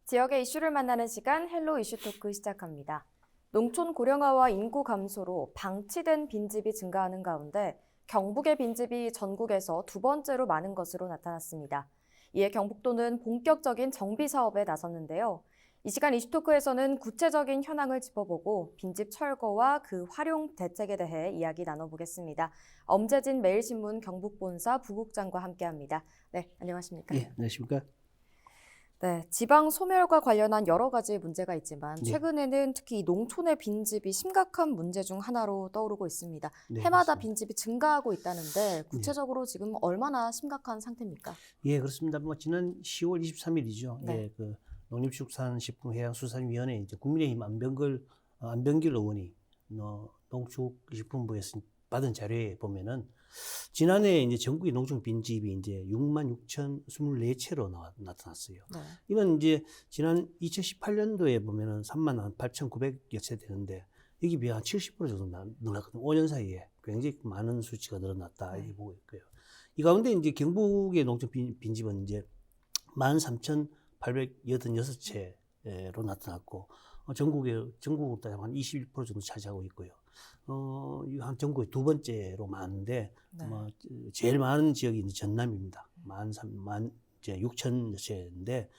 지역의 이슈를 만나는 시간 헬로 이슈 토크 시작합니다. 농촌 고령화와 인구 감소로 방치된 빈집이 증가하는 가운데 경북의 빈집이 전국에서 두 번째로 많은 것으로 나타났습니다. 이에 경북도는 본격적인 정비 사업에 나섰는데요. 이 시간 이슈 토크에서는 구체적인 현황을 짚어보고 빈집 철거와 그 활용 대책에 대해 이야기 나눠보겠습니다. 엄재진 매일신문 경북본사 부국장과 함께합니다. 네, 안녕하십니까? 예, 안녕하십니까? 네, 지방 소멸과 관련한 여러 가지 문제가 있지만 네, 최근에는 특히 이 농촌의 빈집이 심각한 문제 중 하나로 떠오르고 있습니다. 네, 해마다 그렇습니다. 빈집이 증가하고 있다는데 네, 구체적으로 지금 얼마나 심각한 상태입니까? 예, 그렇습니다. 뭐 지난 10월 23일이죠. 네. 예, 그 농림축산식품해양수산위원회 이제 국민의힘 안병길 의원이 농축식품부에서 받은 자료에 보면은 지난해 이제 전국의 농촌 빈집이 이제 66,024채로 나타났어요. 네. 이건 이제 지난 2018년도에 보면은 38,900여 채 되는데 여기 비해 한 70% 정도 늘어났거든요. 5년 사이에 굉장히 많은 수치가 늘어났다 네. 이렇게 보고 있고요. 이 가운데 이제 경북의 농촌 빈집은 이제 13,886채로 나타났고 전국으로 따지면 한 21% 정도 차지하고 있고요. 한 전국의 두 번째로 많은데 네. 뭐 제일 많은 지역이 이제 전남입니다. 이제 6천 채인데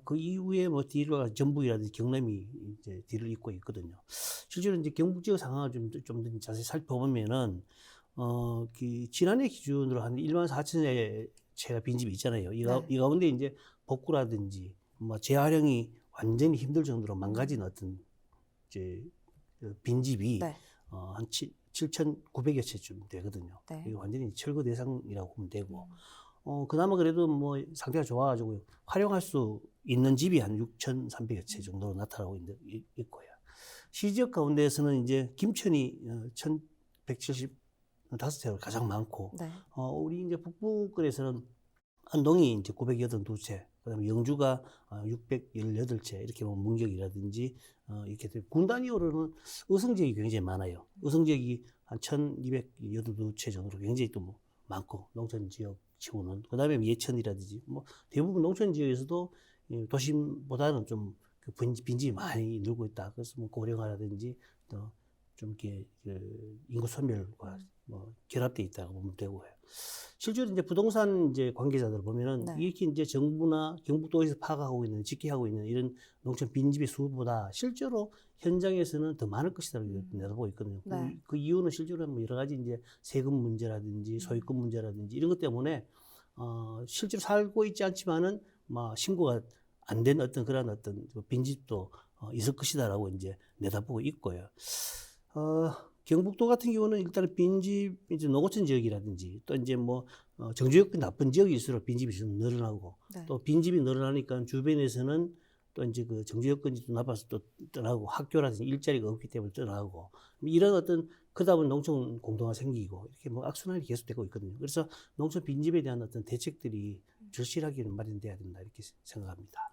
그 이후에 뭐 뒤로 전북이라든지 경남이 이제 뒤를 잇고 있거든요. 실제로 이제 경북 지역 상황을 좀 더 자세히 살펴보면은 그 지난해 기준으로 한 1만 4천 채가 빈집이 있잖아요. 이 네. 가운데 이제 복구라든지 뭐 재활용이 완전히 힘들 정도로 망가진 어떤 이제 그 빈집이 네. 한 7,900여 채쯤 되거든요. 네. 이게 완전히 철거 대상이라고 보면 되고, 그나마 그래도 뭐 상태가 좋아가지고 활용할 수 있는 집이 한 6,300여 채 정도로 나타나고 있고요. 시지역 가운데에서는 이제 김천이 1,175채로 가장 많고, 네. 우리 이제 북부권에서는 안동이 이제 982채, 그다음에 영주가 618채 이렇게 보면 문경이라든지 이렇게 군 단위로는 의성 지역이 굉장히 많아요. 의성 지역이 한 1,282채 정도로 굉장히 또 뭐 많고 농촌 지역 치고는 그다음에 예천이라든지 뭐 대부분 농촌 지역에서도 도심보다는 좀 그 빈집이 많이 늘고 있다. 그래서 뭐 고령화라든지 또 좀 이렇게 그 인구 소멸과 뭐 결합돼 있다고 보면 되고요. 실제로 이제 부동산 이제 관계자들 보면은 네. 이렇게 이제 정부나 경북도에서 파악하고 있는, 집계하고 있는 이런 농촌 빈집의 수보다 실제로 현장에서는 더 많을 것이라고 내다보고 있거든요. 네. 그 이유는 실제로 뭐 여러 가지 이제 세금 문제라든지 소유권 문제라든지 이런 것 때문에 실제로 살고 있지 않지만은 막 신고가 안 된 어떤 그런 어떤 빈집도 있을 것이다라고 이제 내다보고 있고요. 경북도 같은 경우는 일단은 빈집, 이제 노고천 지역이라든지 또 이제 뭐, 정주역이 나쁜 지역일수록 빈집이 좀 늘어나고 네. 또 빈집이 늘어나니까 주변에서는 또 이제 그 정주여건이 좀 나빠서 또 떠나고 학교라든지 일자리가 없기 때문에 떠나고 이런 어떤 그러다 보면 농촌 공동화 생기고 이렇게 뭐 악순환이 계속되고 있거든요. 그래서 농촌 빈집에 대한 어떤 대책들이 절실하게 마련돼야 된다 이렇게 생각합니다.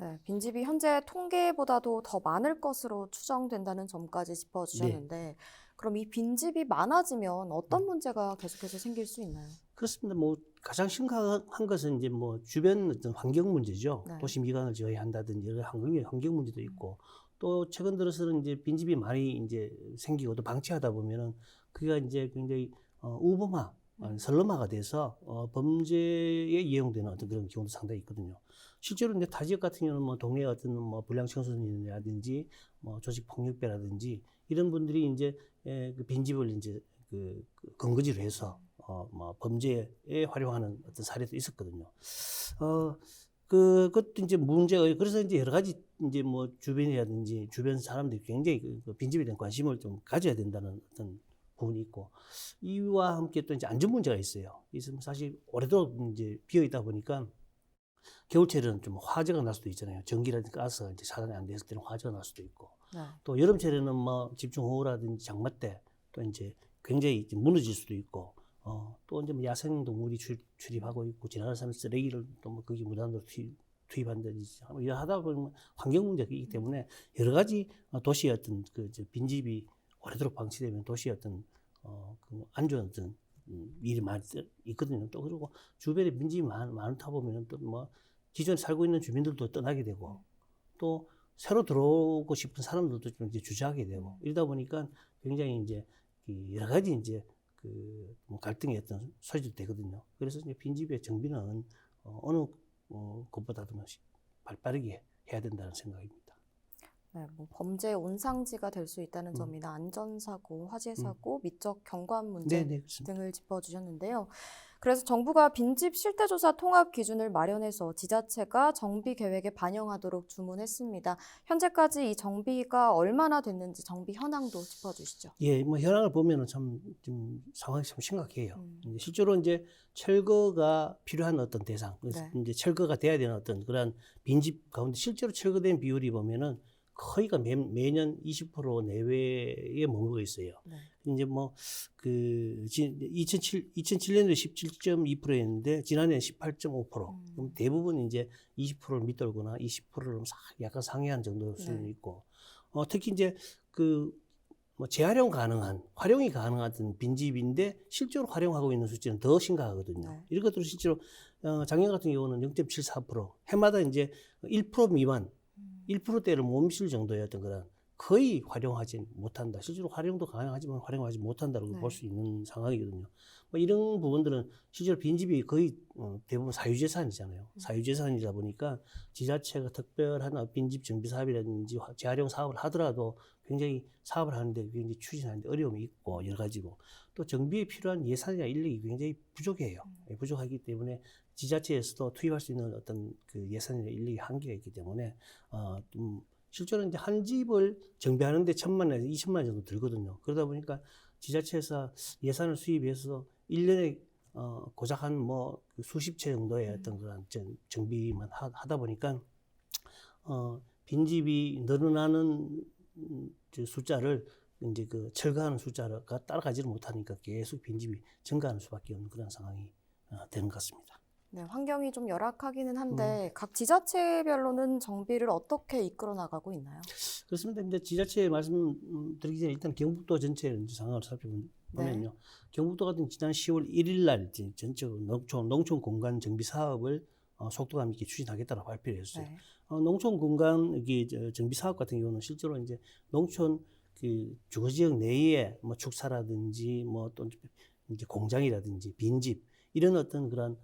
네, 빈집이 현재 통계보다도 더 많을 것으로 추정된다는 점까지 네. 짚어주셨는데, 그럼 이 빈집이 많아지면 어떤 문제가 계속해서 생길 수 있나요? 그렇습니다. 뭐 가장 심각한 것은 이제 뭐 주변 어떤 환경 문제죠. 네. 도시 미관을 저해한다든지 여러 환경 문제도 있고 또 최근 들어서는 이제 빈집이 많이 이제 생기고 또 방치하다 보면은 그게 이제 굉장히 우범화, 선럼화가 돼서 범죄에 이용되는 어떤 그런 경우도 상당히 있거든요. 실제로 이제 타 지역 같은 경우는 뭐 동네 어떤 뭐 불량 청소년이라든지 뭐 조직 폭력배라든지 이런 분들이 이제 그 빈집을 이제 그 근거지로 해서 뭐 범죄에 활용하는 어떤 사례도 있었거든요. 그것도 이제 문제가 그래서 이제 여러 가지 이제 뭐 주변이라든지 주변 사람들이 굉장히 그 빈집에 대한 관심을 좀 가져야 된다는 어떤 부분이 있고 이와 함께 또 이제 안전 문제가 있어요. 그래서 사실 오래도록 이제 비어 있다 보니까 겨울철에는 좀 화재가 날 수도 있잖아요. 전기라든지 가스가 이제 차단이 안 됐을 때는 화재가 날 수도 있고 네. 또 여름철에는 뭐 집중호우라든지 장마 때 또 이제 굉장히 이제 무너질 수도 있고 또 이제 뭐 야생동물이 출입하고 있고 지나가는 사람 쓰레기를 또 뭐 거기 무단으로 투입한다든지 이러 하다 보면 환경 문제가 있기 때문에 여러 가지 도시의 어떤 그 빈집이 오래도록 방치되면 도시의 어떤 그 안 좋은 어떤 일이 많이 있거든요. 또 그리고 주변에 빈집이 많다 보면은 또 뭐 기존에 살고 있는 주민들도 떠나게 되고 또 새로 들어오고 싶은 사람들도 좀 이제 주저하게 되고 이러다 보니까 굉장히 이제 이 여러 가지 이제 그뭐 갈등의 어떤 소지도 되거든요. 그래서 이제 빈집의 정비는 어느 것보다도 발빠르게 해야 된다는 생각입니다. 네, 뭐 범죄의 온상지가 될 수 있다는 점이나 안전사고, 화재사고, 미적 경관 문제 네, 그렇습니다. 등을 짚어주셨는데요. 그래서 정부가 빈집 실태조사 통합 기준을 마련해서 지자체가 정비 계획에 반영하도록 주문했습니다. 현재까지 이 정비가 얼마나 됐는지 정비 현황도 짚어주시죠. 예, 뭐 현황을 보면은 좀 상황이 참 심각해요. 이제 실제로 이제 철거가 필요한 어떤 대상, 그래서 네. 이제 철거가 돼야 되는 어떤 그런 빈집 가운데 실제로 철거된 비율이 보면은 거의가 매년 20% 내외에 머물고 있어요. 네. 이제 뭐, 2007년도에 17.2%였는데, 지난해는 18.5%. 그럼 대부분 이제 20%를 밑돌거나 20%를 약간 상회한 정도 수준이 네. 있고, 특히 이제 뭐 재활용 가능한, 활용이 가능한 어떤 빈집인데, 실제로 활용하고 있는 수치는 더 심각하거든요. 네. 이런 것들은 실제로, 작년 같은 경우는 0.74%, 해마다 이제 1% 미만, 1%대를 못 미칠 정도의 어떤 그런 거의 활용하지 못한다. 실제로 활용도 가능하지만 활용하지 못한다고 네. 볼 수 있는 상황이거든요. 뭐 이런 부분들은 실제로 빈집이 거의 대부분 사유재산이잖아요. 사유재산이다 보니까 지자체가 특별한 빈집 정비 사업이라든지 재활용 사업을 하더라도 굉장히 사업을 하는데 굉장히 추진하는데 어려움이 있고 여러 가지고 또 정비에 필요한 예산이나 인력이 굉장히 부족해요. 부족하기 때문에 지자체에서도 투입할 수 있는 어떤 그 예산이나 인력이 한계가 있기 때문에 좀 실제로 이제 한 집을 정비하는데 1,000만 원에서 2천만 원 정도 들거든요. 그러다 보니까 지자체에서 예산을 수입해서 1년에 고작 한 뭐 수십 채 정도의 어떤 그런 정비만 하다 보니까 빈집이 늘어나는 숫자를 이제 그 철거하는 숫자가 따라가지를 못하니까 계속 빈집이 증가하는 수밖에 없는 그런 상황이 되는 것 같습니다. 네, 환경이 좀 열악하기는 한데 각 지자체별로는 정비를 어떻게 이끌어 나가고 있나요? 그렇습니다. 근데 지자체 말씀드리기 전에 일단 경북도 전체 상황을 살펴보면요. 네. 경북도 같은 지난 10월 1일 날 전적으로 농촌 공간 정비 사업을 속도감 있게 추진하겠다고 발표를 했어요. 네. 농촌 공간 이게 정비 사업 같은 경우는 실제로 이제 농촌 그 주거지역 내에 뭐 축사라든지 뭐 또 이제 공장이라든지 빈집 이런 어떤 그런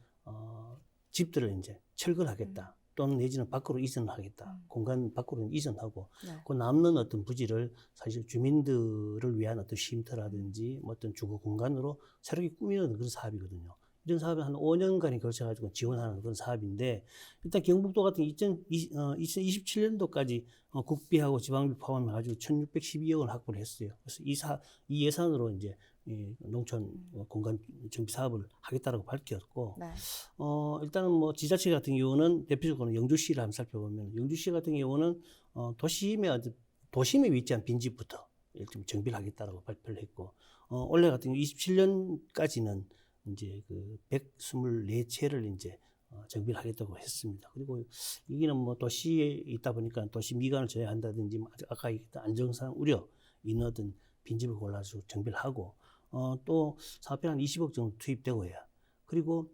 집들을 이제 철거를 하겠다. 또는 내지는 밖으로 이전을 하겠다. 공간 밖으로 이전하고 네. 그 남는 어떤 부지를 사실 주민들을 위한 어떤 쉼터라든지 뭐 어떤 주거 공간으로 새롭게 꾸미는 그런 사업이거든요. 이런 사업을 한 5년간에 걸쳐가지고 지원하는 그런 사업인데 일단 경북도 같은 2027년도까지 국비하고 지방비 포함해가지고 1,612억 원을 확보를 했어요. 그래서 이 예산으로 이제 농촌 공간 정비 사업을 하겠다라고 밝혔고, 네. 일단은 뭐 지자체 같은 경우는 대표적으로 영주시를 한번 살펴보면, 영주시 같은 경우는 도심에 위치한 빈집부터 좀 정비를 하겠다라고 발표를 했고, 올해 같은 경우 27년까지는 이제 그 124채를 이제 정비를 하겠다고 했습니다. 그리고 여기는 뭐 도시에 있다 보니까 도시 미관을 제외한다든지 아까 얘기했던 안정상 우려 있는 어떤 빈집을 골라서 정비를 하고 또 사업비 한 20억 정도 투입되고 해요. 그리고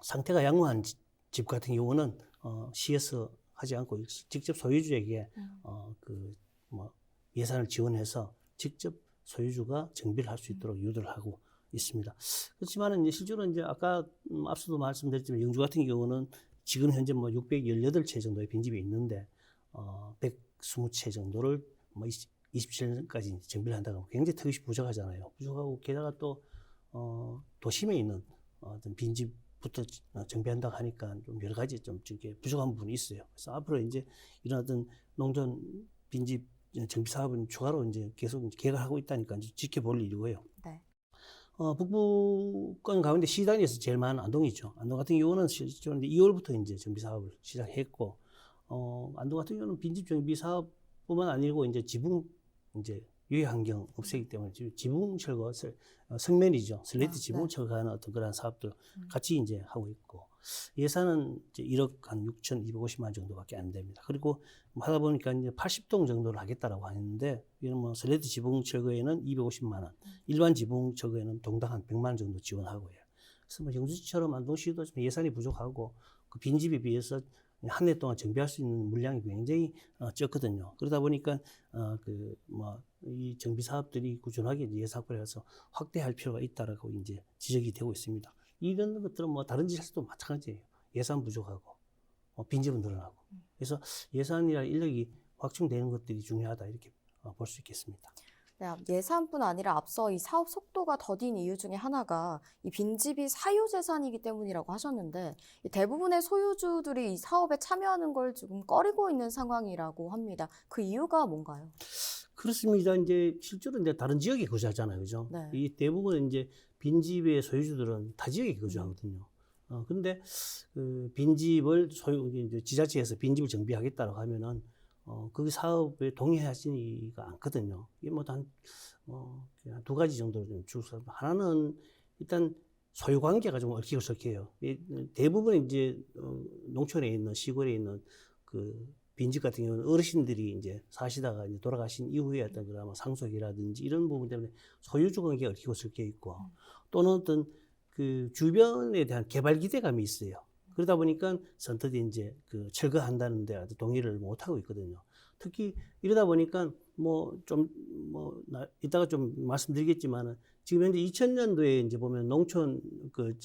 상태가 양호한 집 같은 경우는 시에서 하지 않고 직접 소유주에게 뭐 예산을 지원해서 직접 소유주가 정비를 할 수 있도록 유도를 하고 있습니다. 그렇지만 이제 실제로 이제 아까 앞서도 말씀드렸지만 영주 같은 경우는 지금 현재 뭐 618채 정도의 빈집이 있는데 120채 정도를 뭐 27년까지 정비를 한다고 하면 굉장히 턱없이 부족하잖아요. 부족하고 게다가 또 도심에 있는 어떤 빈집부터 정비한다고 하니까 좀 여러 가지 좀 이렇게 부족한 부분이 있어요. 그래서 앞으로 이제 이런 어떤 농촌 빈집 정비 사업은 추가로 이제 계속 계획하고 있다니까 이제 지켜볼 일이고요. 네. 북부권 가운데 시 단위에서 제일 많은 안동이죠. 안동 같은 경우는 실제로 2월부터 이제 정비 사업을 시작했고, 안동 같은 경우는 빈집 정비 사업뿐만 아니고 이제 지붕 이제 유해 환경 없애기 때문에 지붕 철거 성면이죠. 슬레이트 지붕 네. 철거하는 어떤 그런 사업도 같이 이제 하고 있고 예산은 이제 1억 한 6,250만 정도밖에 안 됩니다. 그리고 하다 보니까 이제 80동 정도를 하겠다라고 하는데 이는 뭐 슬레이트 지붕 철거에는 250만 원, 일반 지붕 철거에는 동당 한 100만 원 정도 지원하고요. 그래서 뭐 영주시처럼 안동시도 좀 예산이 부족하고 그 빈집에 비해서 한 해 동안 정비할 수 있는 물량이 굉장히 적거든요. 그러다 보니까 이 정비 사업들이 꾸준하게 이제 예산 확보해서 확대할 필요가 있다라고 이제 지적이 되고 있습니다. 이런 것들은 뭐 다른 지자체도 마찬가지예요. 예산 부족하고 빈집은 늘어나고. 그래서 예산이나 인력이 확충되는 것들이 중요하다 이렇게 볼 수 있겠습니다. 네, 예산뿐 아니라 앞서 이 사업 속도가 더딘 이유 중에 하나가 이 빈집이 사유재산이기 때문이라고 하셨는데 이 대부분의 소유주들이 이 사업에 참여하는 걸 지금 꺼리고 있는 상황이라고 합니다. 그 이유가 뭔가요? 그렇습니다. 이제 실제로 이제 다른 지역에 거주하잖아요, 그죠? 네. 이 대부분 이제 빈집의 소유주들은 타 지역에 거주하거든요. 근데 그 빈집을 이제 지자체에서 빈집을 정비하겠다고 하면은 그 사업에 동의하지가 않거든요. 이게 그냥 두 가지 정도로 좀 주서 하나는 일단 소유 관계가 좀 얽히고 설켜요. 대부분 이제 농촌에 있는 시골에 있는 그 빈집 같은 경우는 어르신들이 이제 사시다가 이제 돌아가신 이후에 어떤 그런 상속이라든지 이런 부분 때문에 소유주 관계가 얽히고 설켜 있고 또는 어떤 그 주변에 대한 개발 기대감이 있어요. 그러다 보니까 선뜻 이제 그 철거한다는데 동의를 못 하고 있거든요. 특히 이러다 보니까 이따가 좀 말씀드리겠지만은 지금 현재 2000년도에 이제 보면 농촌 그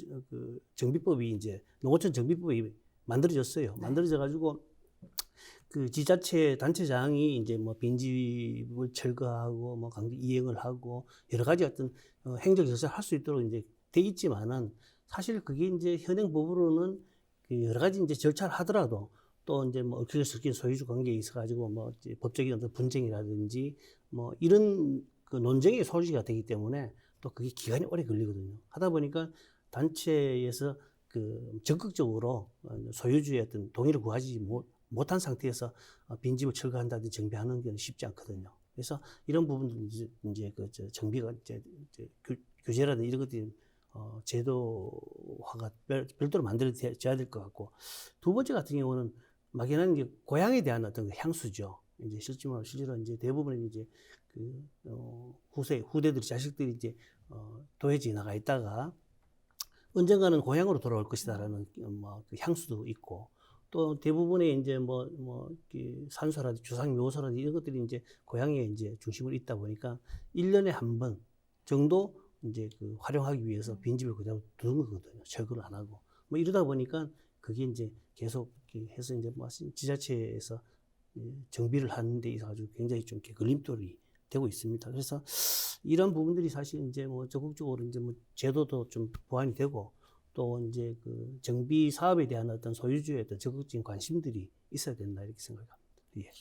정비법이 이제 농어촌 정비법이 만들어졌어요. 네. 만들어져 가지고 그 지자체 단체장이 이제 뭐 빈집을 철거하고 뭐 강제 이행을 하고 여러 가지 어떤 행정 절차를 할 수 있도록 이제 돼 있지만은 사실 그게 이제 현행 법으로는 그 여러 가지 이제 절차를 하더라도 또 이제 뭐 얽혀져 섞인 소유주 관계에 있어 가지고 뭐 이제 법적인 어떤 분쟁이라든지 뭐 이런 그 논쟁의 소지가 되기 때문에 또 그게 기간이 오래 걸리거든요. 하다 보니까 단체에서 그 적극적으로 소유주의 어떤 동의를 구하지 못한 상태에서 빈집을 철거한다든지 정비하는 게 쉽지 않거든요. 그래서 이런 부분들 이제 정비가 이제 규제라든지 이런 것들이 제도화가 별도로 만들어져야 될 것 같고 두 번째 같은 경우는 막연한 게 고향에 대한 어떤 향수죠. 이제 실제로 이제 대부분 이제 후대들이 자식들이 이제 도에 지나가 있다가 언젠가는 고향으로 돌아올 것이다라는 그 향수도 있고 또 대부분의 이제 산소라든지 주상 묘소라든지 이런 것들이 이제 고향에 이제 중심으로 있다 보니까 1년에 한 번 정도 이제 그 활용하기 위해서 빈집을 그대로 두는 거거든요. 철거를 안 하고. 뭐 이러다 보니까 그게 이제 계속 해서 이제 지자체에서 정비를 하는 데 있어서 굉장히 좀 이렇게 걸림돌이 되고 있습니다. 그래서 이런 부분들이 사실 이제 적극적으로 이제 제도도 좀 보완이 되고 또 이제 그 정비 사업에 대한 어떤 소유주의 어떤 적극적인 관심들이 있어야 된다 이렇게 생각합니다. 예.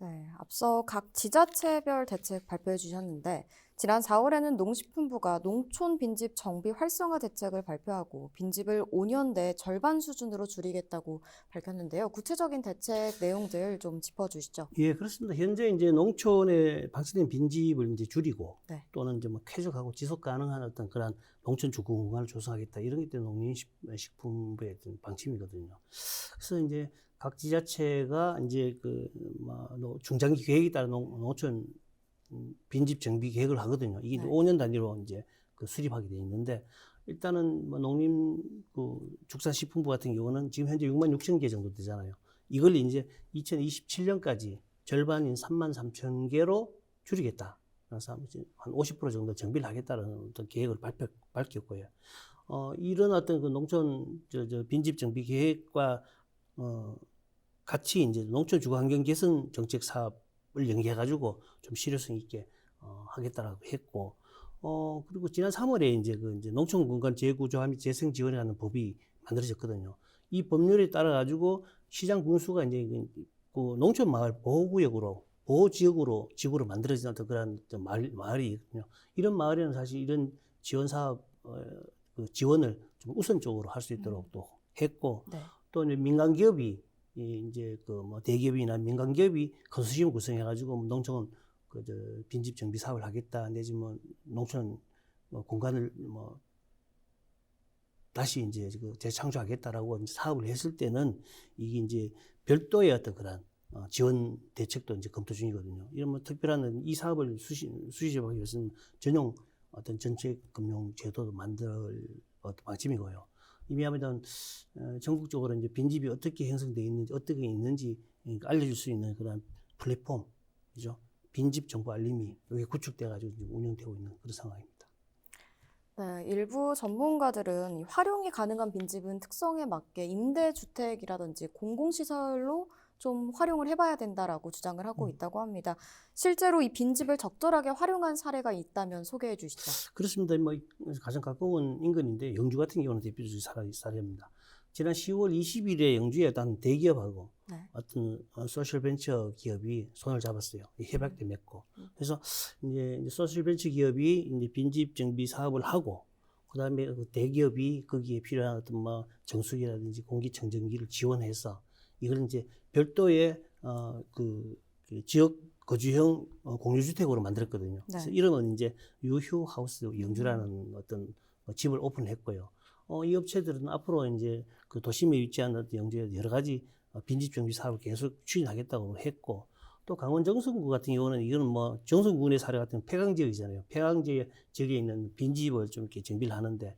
네, 앞서 각 지자체별 대책 발표해 주셨는데 지난 4월에는 농식품부가 농촌 빈집 정비 활성화 대책을 발표하고 빈집을 5년 내 절반 수준으로 줄이겠다고 밝혔는데요. 구체적인 대책 내용들 좀 짚어주시죠. 예, 그렇습니다. 현재 이제 농촌에 방치된 빈집을 이제 줄이고 네. 또는 이제 쾌적하고 지속 가능한 어떤 그런 농촌 주거 공간을 조성하겠다 이런 게 농림식품부의 어떤 방침이거든요. 그래서 이제 각 지자체가 이제 중장기 계획에 따라 농촌 빈집 정비 계획을 하거든요. 이게 네. 5년 단위로 이제 수립하게 돼 있는데 일단은 축산식품부 같은 경우는 지금 현재 6만 6천 개 정도 되잖아요. 이걸 이제 2027년까지 절반인 3만 3천 개로 줄이겠다. 그래서 한 50% 정도 정비를 하겠다는 어떤 계획을 밝혔고요. 이런 어떤 그 농촌 빈집 정비 계획과 같이 이제 농촌 주거 환경 개선 정책 사업을 연계해가지고 좀 실효성 있게 하겠다라고 했고, 그리고 지난 3월에 이제 농촌 공간 재구조화 및 재생 지원이라는 법이 만들어졌거든요. 이 법률에 따라 가지고 시장 군수가 이제 그 농촌 마을 보호구역으로 보호지역으로 지구로 만들어진 어떤 그런 마을이 있거든요. 이런 마을에는 사실 이런 지원 사업 그 지원을 좀 우선적으로 할 수 있도록 또 했고, 네. 또 이제 민간 기업이 이제 대기업이나 민간 기업이 컨소시엄 구성해가지고 농촌 빈집 정비 사업을 하겠다 내지 농촌 공간을 다시 이제 재창조하겠다라고 이제 사업을 했을 때는 이게 이제 별도의 어떤 그런 지원 대책도 이제 검토 중이거든요. 이런 특별한 이 사업을 수시집하기 위해서는 전용 어떤 정책 금융 제도도 만들 방침이고요. 이미 하면 전국적으로 이제 빈집이 어떻게 형성되어 있는지, 어떻게 있는지 알려줄 수 있는 그런 플랫폼, 그죠? 빈집 정보 알림이 여기 구축돼가지고 지금 운영되고 있는 그런 상황입니다. 네, 일부 전문가들은 이 활용이 가능한 빈집은 특성에 맞게 임대주택이라든지 공공시설로 좀 활용을 해봐야 된다라고 주장을 하고 있다고 합니다. 실제로 이 빈집을 적절하게 활용한 사례가 있다면 소개해 주시죠. 그렇습니다. 뭐 가장 가까운 인근인데 영주 같은 경우는 대표적인 사례입니다. 지난 10월 20일에 영주의 어떤 대기업하고 네. 어떤 소셜 벤처 기업이 손을 잡았어요. 협약도 맺고. 그래서 이제 소셜 벤처 기업이 이제 빈집 정비 사업을 하고, 그다음에 그 대기업이 거기에 필요한 어떤 뭐 정수기라든지 공기청정기를 지원해서 이걸 이제 별도의 그 지역 거주형 공유주택으로 만들었거든요. 그래서 네. 이름은 이제 유휴 하우스 영주라는 어떤 집을 오픈했고요. 이 업체들은 앞으로 이제 그 도심에 위치한 어떤 영주에 여러 가지 빈집 정비 사업을 계속 추진하겠다고 했고, 또 강원 정선구 같은 경우는 이거는 뭐 정선구의 사례 같은 경우는 폐강 지역이잖아요. 폐강 지역에 있는 빈집을 좀 이렇게 정비를 하는데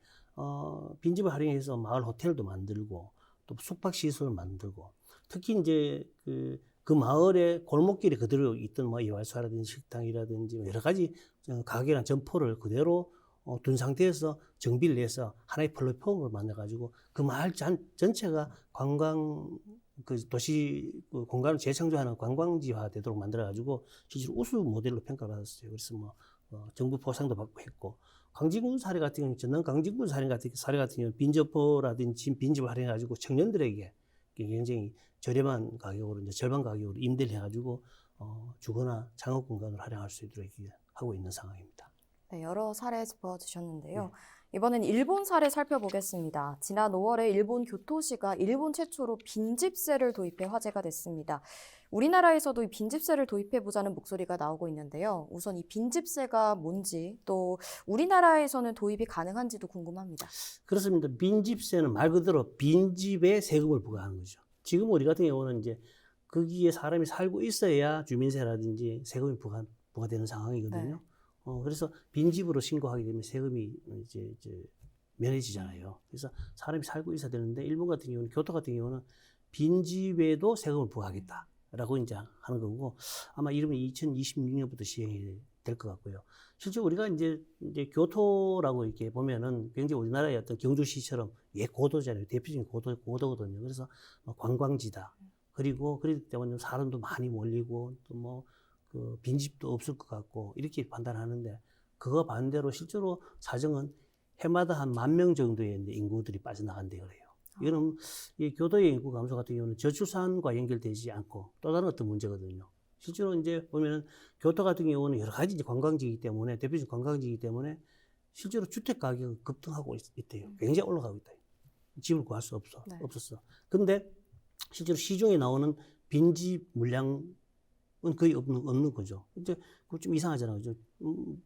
빈집을 활용해서 마을 호텔도 만들고 또 숙박 시설을 만들고, 특히 이제 그 마을의 골목길에 그대로 있던 뭐 이발소라든지 식당이라든지 여러 가지 가게나 점포를 그대로 둔 상태에서 정비를 해서 하나의 플랫폼을 만들어가지고 그 마을 전체가 관광 그 도시 그 공간을 재창조하는 관광지화 되도록 만들어가지고 실제로 우수 모델로 평가받았어요. 그래서 뭐 정부 포상도 받고 했고, 강진군 사례 같은 경우는 전남 강진군 사례 같은 경우는 빈점포라든지 빈집을 활용해가지고 청년들에게 굉장히 저렴한 가격으로 이제 절반 가격으로 임대를 해가지고 주거나 창업 공간을 활용할 수 있도록 하고 있는 상황입니다. 네, 여러 사례 짚어주셨는데요. 네. 이번엔 일본 사례 살펴보겠습니다. 지난 5월에 일본 교토시가 일본 최초로 빈집세를 도입해 화제가 됐습니다. 우리나라에서도 이 빈집세를 도입해보자는 목소리가 나오고 있는데요. 우선 이 빈집세가 뭔지, 또 우리나라에서는 도입이 가능한지도 궁금합니다. 그렇습니다. 빈집세는 말 그대로 빈집에 세금을 부과하는 거죠. 지금 우리 같은 경우는 이제 거기에 사람이 살고 있어야 주민세라든지 세금이 부과되는 상황이거든요. 네. 그래서 빈집으로 신고하게 되면 세금이 이제 면해지잖아요. 그래서 사람이 살고 있어야 되는데 일본 같은 경우는 교토 같은 경우는 빈집에도 세금을 부과하겠다라고 이제 하는 거고, 아마 이름이 2026년부터 시행이 될 것 같고요. 실제 우리가 이제 교토라고 이렇게 보면은 굉장히 우리나라의 어떤 경주시처럼 고도잖아요. 대표적인 고도거든요. 그래서 관광지다. 그리고 그렇기 때문에 사람도 많이 몰리고 또 뭐 그 빈집도 없을 것 같고 이렇게 판단하는데, 그거 반대로 실제로 사정은 해마다 한 10,000명 정도의 인구들이 빠져나간대요. 그래요. 이거는 이 교도의 인구 감소 같은 경우는 저출산과 연결되지 않고 또 다른 어떤 문제거든요. 실제로 이제 보면은 교토 같은 경우는 여러 가지 이제 관광지이기 때문에, 대표적 관광지이기 때문에 실제로 주택 가격이 급등하고 있대요. 굉장히 올라가고 있다. 집을 구할 수 네. 없었어. 근데 실제로 시중에 나오는 빈집 물량은 거의 없는 거죠. 이제 그거 좀 이상하잖아요.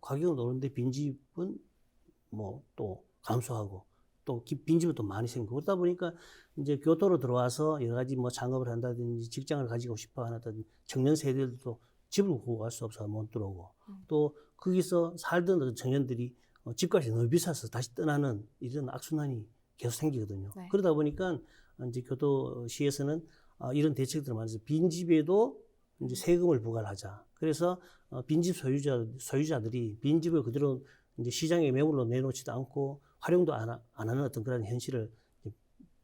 가격은 오르는데 빈집은 뭐 또 감소하고 또 빈집은 또 많이 생기고, 그러다 보니까 이제 교토로 들어와서 여러 가지 뭐 창업을 한다든지 직장을 가지고 싶어 하는 청년 세대들도 집을 구할 수 없어서 못 들어오고, 또 거기서 살던 어떤 청년들이 집값이 너무 비싸서 다시 떠나는 이런 악순환이 계속 생기거든요. 네. 그러다 보니까 이제 교토시에서는 이런 대책들을 만들어서 빈집에도 이제 세금을 부과를 하자. 그래서 빈집 소유자들이 빈집을 그대로 이제 시장에 매물로 내놓지도 않고 활용도 안 하는 어떤 그런 현실을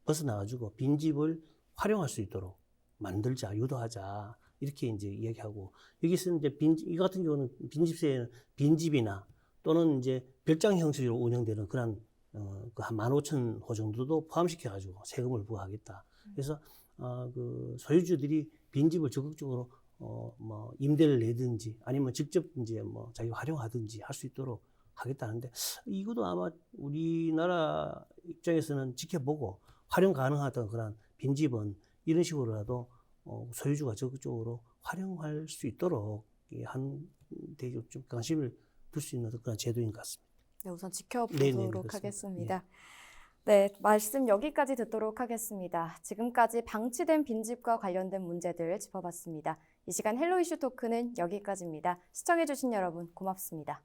벗어나가지고 빈집을 활용할 수 있도록 만들자, 유도하자. 이렇게 이제 이야기하고, 여기서 이제 이 같은 경우는 빈집세는 빈집이나 또는 이제 별장 형식으로 운영되는 그런 한 15,000호 정도도 포함시켜가지고 세금을 부과하겠다. 그래서 그 소유주들이 빈집을 적극적으로 뭐 임대를 내든지 아니면 직접 이제 뭐 자기가 활용하든지 할 수 있도록 하겠다는데, 이것도 아마 우리나라 입장에서는 지켜보고 활용 가능하던 그런 빈집은 이런 식으로라도 소유주가 적극적으로 활용할 수 있도록 한 데 좀 관심을 둘 수 있는 그런 제도인 것 같습니다. 네, 우선 지켜보도록 네네, 그렇습니다. 하겠습니다. 네, 말씀 여기까지 듣도록 하겠습니다. 지금까지 방치된 빈집과 관련된 문제들 짚어봤습니다. 이 시간 헬로 이슈 토크는 여기까지입니다. 시청해주신 여러분 고맙습니다.